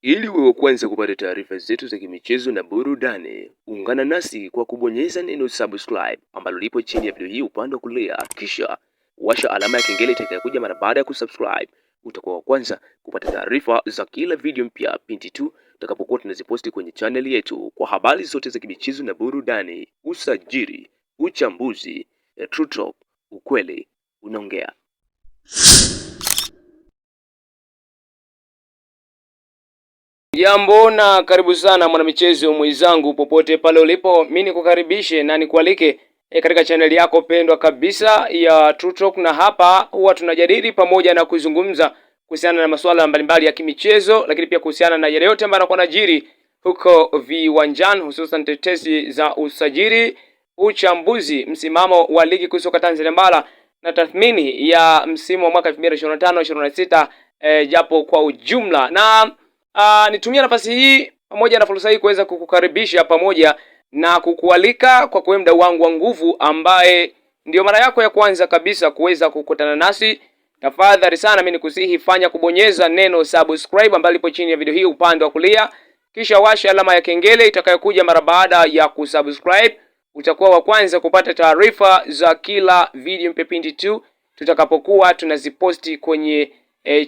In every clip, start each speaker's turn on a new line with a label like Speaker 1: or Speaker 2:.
Speaker 1: Ili wewe kwanza kupata taarifa zetu za kimichezo na burudani, ungana nasi kwa kubonyeza neno subscribe ambalo lipo chini ya video hii upande wa kulia, kisha washa alama ya kengele itakayokuja mara baada ya kusubscribe. Utakuwa wa kwanza kupata taarifa za kila video mpya pindi tu tutakapokuwa tunaziposti kwenye channel yetu, kwa habari zote za kimichezo na burudani, usajili, uchambuzi, True Talk, ukweli unaongea. Jambo na karibu sana mwanamichezo mwenzangu popote pale ulipo, mimi nikukaribishe na nikualike katika channel yako pendwa kabisa ya True Talk, na hapa huwa tunajadili pamoja na kuzungumza kuhusiana na masuala mbalimbali ya kimichezo, lakini pia kuhusiana na yale yote ambayo yanakuwa yanajiri huko viwanjani, hususan tetesi za usajili, uchambuzi, msimamo wa ligi kuu soka Tanzania bara na tathmini ya msimu wa mwaka 2025-26 japo kwa ujumla. Na nitumia nafasi hii pamoja na fursa hii kuweza kukukaribisha pamoja na kukualika kwa kuwe mdau wangu wa nguvu ambaye ndio mara yako ya kwanza kabisa kuweza kukutana nasi. Tafadhali sana mimi nikusihi fanya kubonyeza neno subscribe ambalo lipo chini ya video hii upande wa kulia, kisha washa alama ya kengele itakayokuja mara baada ya kusubscribe. Utakuwa wa kwanza kupata taarifa za kila video mpepindi tu tutakapokuwa tunaziposti kwenye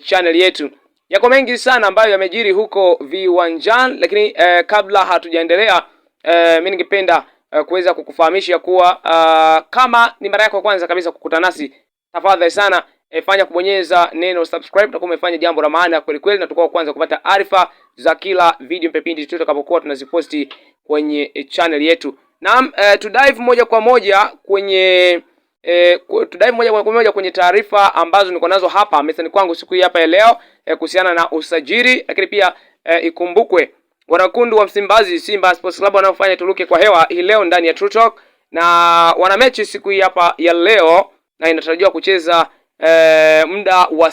Speaker 1: channel yetu. Yako mengi sana ambayo yamejiri huko viwanjani, lakini kabla hatujaendelea mimi ningependa kuweza kukufahamisha kuwa kama ni mara yako ya kwanza kabisa kukutana nasi, tafadhali sana fanya kubonyeza neno subscribe. Utakuwa umefanya jambo la maana kweli kweli, na tutakuwa kwanza kupata arifa za kila video mpepindi tutakapokuwa tunaziposti kwenye channel yetu. Naam, tudive moja kwa moja kwenye taarifa ambazo niko nazo hapa mezani kwangu siku hii hapa ya leo kuhusiana na usajili, lakini pia ikumbukwe wanakundu wa Msimbazi Simba Sports Club wanaofanya turuke kwa hewa hii leo ndani ya True Talk, na wana mechi siku hii hapa ya leo na inatarajiwa kucheza muda wa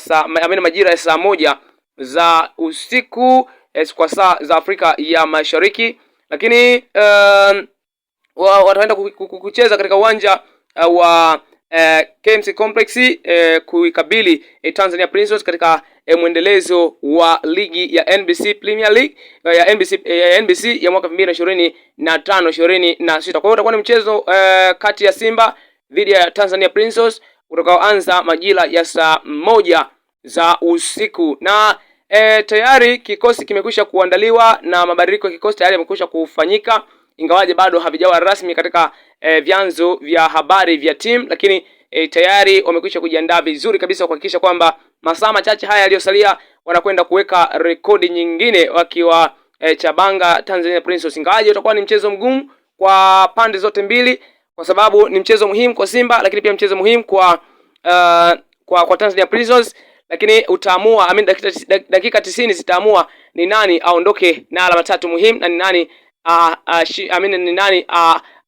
Speaker 1: majira ya saa 1 za usiku kwa saa za Afrika ya Mashariki, lakini wataenda kucheza katika uwanja wa KMC Complex kuikabili Tanzania Prisons katika mwendelezo wa ligi ya NBC Premier League ya NBC ya mwaka 2025-26. Kwa hiyo utakuwa ni mchezo kati ya Simba dhidi ya Tanzania Prisons utakaoanza majira ya saa 1 za usiku, na tayari kikosi kimekwisha kuandaliwa na mabadiliko ya kikosi tayari yamekwisha kufanyika, ingawaje bado havijawa rasmi katika vyanzo vya habari vya team, lakini tayari wamekwisha kujiandaa vizuri kabisa kuhakikisha kwamba masaa machache haya yaliyosalia wanakwenda kuweka rekodi nyingine wakiwa Chabanga Tanzania Prisons. Ingawaje utakuwa ni mchezo mgumu kwa pande zote mbili, kwa sababu ni mchezo muhimu kwa Simba, lakini pia mchezo muhimu kwa Tanzania Prisons, lakini utaamua dakika 90 zitaamua ni nani aondoke na alama 3 muhimu na ni nani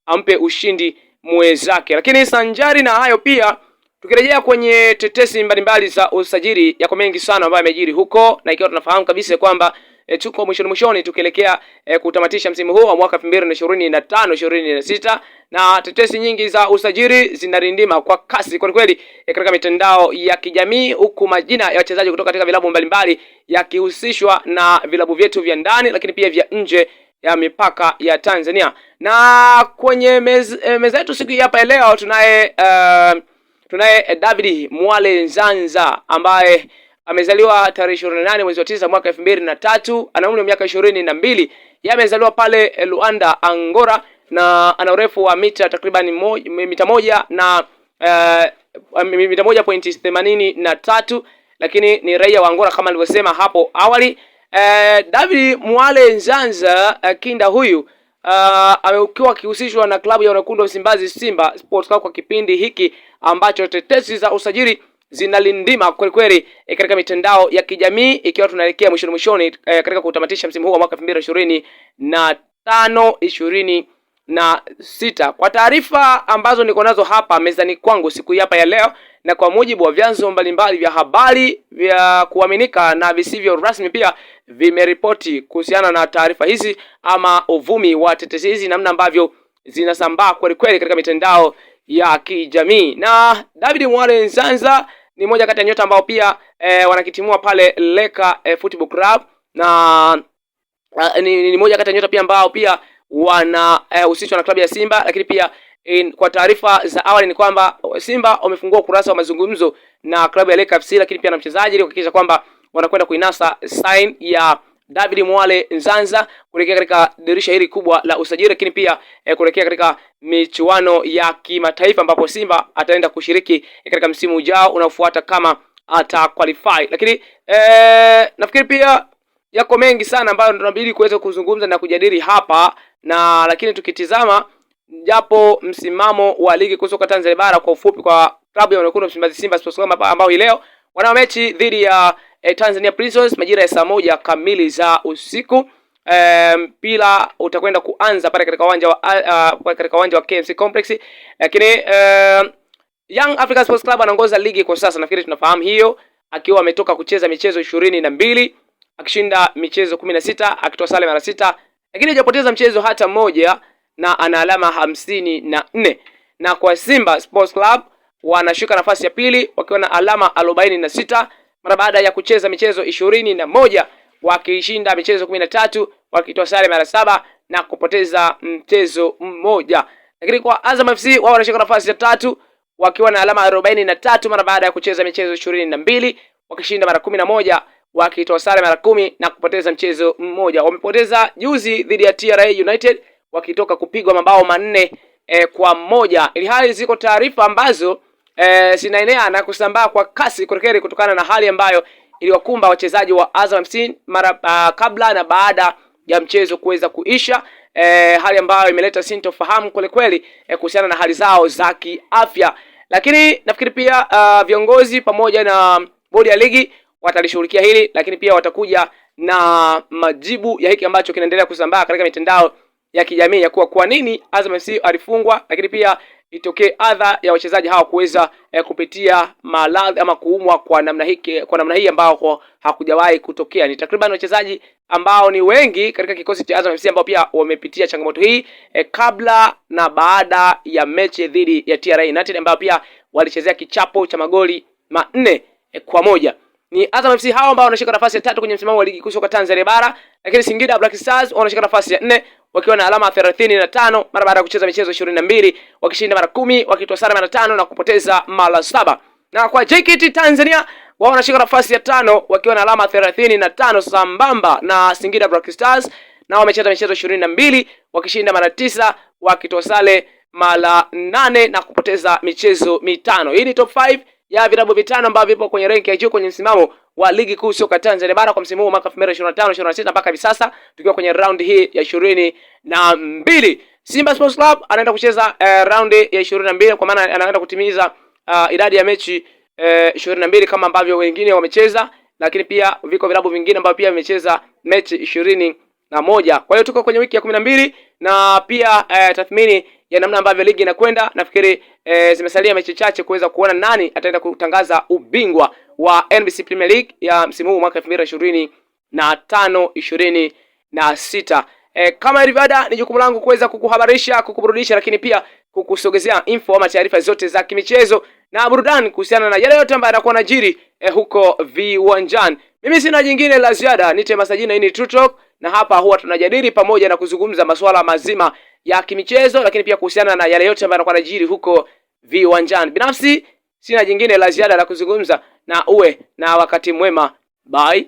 Speaker 1: ampe ushindi mwenzake. Lakini sanjari na hayo pia tukirejea kwenye tetesi mbalimbali za usajili, yako mengi sana ambayo yamejiri huko, na ikiwa tunafahamu kabisa kwamba tuko mwishoni tukielekea kutamatisha msimu huu wa mwaka 2025-26, na tetesi nyingi za usajili zinarindima kwa kasi kwa kweli katika mitandao ya kijamii, huku majina ya wachezaji kutoka katika vilabu mbalimbali yakihusishwa na vilabu vyetu vya ndani lakini pia vya nje ya mipaka ya Tanzania. Na kwenye meza yetu siku hii hapa leo tunaye David Mwale Nzanza ambaye amezaliwa tarehe 28 mwezi wa 9 mwaka 2003, ana umri wa miaka 22. Yeye amezaliwa pale Luanda, Angola, na ana urefu wa mita takriban mita 1.83, lakini ni raia wa Angola kama nilivyosema hapo awali. David Mwale Nzanza kinda huyu amekuwa akihusishwa na klabu ya wanakundu wa Msimbazi Simba Sports Club kwa kipindi hiki ambacho tetesi za usajili zinalindima kweli kweli katika mitandao ya kijamii, ikiwa tunaelekea mwishoni katika kutamatisha msimu huu wa mwaka 2025-26. Kwa taarifa ambazo niko nazo hapa mezani kwangu siku hii hapa ya leo, na kwa mujibu wa vyanzo mbalimbali vya habari vya kuaminika na visivyo rasmi pia vimeripoti kuhusiana na taarifa hizi ama uvumi wa tetesi hizi, namna ambavyo zinasambaa kweli kweli katika mitandao ya kijamii. Na David Mwale Nzanza ni moja kati ya nyota ambao pia wanakitimua pale Leka Football Club na ni moja kati ya nyota pia ambao pia wana husishwa na klabu ya Simba. Lakini pia kwa taarifa za awali ni kwamba Simba wamefungua ukurasa wa mazungumzo na klabu ya Lake FC, lakini pia na mchezaji ili kuhakikisha kwamba wanakwenda kuinasa sign ya David Mwale Nzanza kuelekea katika dirisha hili kubwa la usajili, lakini pia kuelekea katika michuano ya kimataifa ambapo Simba ataenda kushiriki katika msimu ujao unaofuata kama ata qualify. Lakini nafikiri pia yako mengi sana ambayo tunabidi kuweza kuzungumza na kujadili hapa, na lakini tukitizama japo msimamo wa ligi kuu soka Tanzania bara kwa ufupi, kwa klabu ya Wekundu wa Msimbazi Simba Sports Club ambao leo wana mechi dhidi ya Tanzania Prisons majira ya saa 1 kamili za usiku. Mpira utakwenda kuanza pale katika uwanja wa KMC Complex, lakini Young African Sports Club anaongoza ligi kwa sasa, nafikiri tunafahamu hiyo, akiwa ametoka kucheza michezo 22, akishinda michezo 16, akitoa sare mara 6, lakini hajapoteza mchezo hata mmoja na ana alama 54. Na kwa Simba Sports Club wanashika nafasi ya pili wakiwa na alama 46 mara baada ya kucheza michezo 21, wakishinda michezo 13, wakitoa sare mara 7 na kupoteza mchezo mmoja. Lakini kwa Azam FC wao wanashika nafasi ya tatu wakiwa na alama 43 mara baada ya kucheza michezo 22, wakishinda mara 11, wakitoa sare mara 10 na kupoteza mchezo mmoja. Wamepoteza juzi dhidi ya TRA United wakitoka kupigwa mabao 4 kwa 1. Ili hali ziko taarifa ambazo zinaenea na kusambaa kwa kasi kweli kutokana na hali ambayo iliwakumba wachezaji wa Azam FC mara kabla na baada ya mchezo kuweza kuisha, hali ambayo imeleta sintofahamu kweli kuhusiana na hali zao za kiafya. Lakini nafikiri pia viongozi pamoja na bodi ya ligi watalishughulikia hili, lakini pia watakuja na majibu ya hiki ambacho kinaendelea kusambaa katika mitandao ya kijamii ya kuwa kwa nini Azam FC alifungwa, lakini pia itokee adha ya wachezaji hawa kuweza kupitia maradhi ama kuumwa kwa namna hii ambao hakujawahi kutokea. Ni takriban wachezaji ambao ni wengi katika kikosi cha Azam FC ambao pia wamepitia changamoto hii kabla na baada ya mechi dhidi ya TRA United ambao pia walichezea kichapo cha magoli 4 kwa 1. Ni Azam FC hao ambao wanashika nafasi ya 3 kwenye msimamo wa ligi kuu soka Tanzania bara, lakini Singida Black Stars wanashika nafasi ya 4 wakiwa na alama 35 mara baada ya kucheza michezo 22, wakishinda mara 10, wakitoa sare mara 5 na kupoteza mara 7. Na kwa JKT Tanzania wao wanashika nafasi ya 5 wakiwa na alama 35 sambamba na Singida Black Stars, na wamecheza michezo 22, wakishinda mara 9, wakitoa sare mara 8 na kupoteza michezo 5. Hii ni top 5 ya vilabu vitano ambavyo vipo kwenye rank ya juu kwenye msimamo wa ligi kuu soka Tanzania bara kwa msimu huu mwaka 2025-26 mpaka hivi sasa tukiwa kwenye round hii ya 22. Simba Sports Club anaenda kucheza round ya 22 kwa maana anaenda kutimiza idadi ya mechi 22 kama ambavyo wengine wamecheza, lakini pia viko vilabu vingine ambavyo pia vimecheza mechi 21. Kwa hiyo tuko kwenye wiki ya 12 na pia tathmini ya namna ambavyo ligi inakwenda. Nafikiri zimesalia mechi chache kuweza kuona nani ataenda kutangaza ubingwa wa NBC Premier League ya msimu huu mwaka 2025-26. Kama ilivyo ada, ni jukumu langu kuweza kukuhabarisha, kukuburudisha, lakini pia kukusogezea info ama taarifa zote za kimichezo na burudani kuhusiana na yale yote ambayo yanakuwa yanajiri huko viwanjani. Mimi sina jingine la ziada, nite masajina. Hii ni True Talk na hapa huwa tunajadili pamoja na kuzungumza masuala mazima ya kimichezo, lakini pia kuhusiana na yale yote ambayo yanakuwa yanajiri huko viwanjani. Binafsi sina jingine la ziada la kuzungumza, na uwe na wakati mwema. Bye.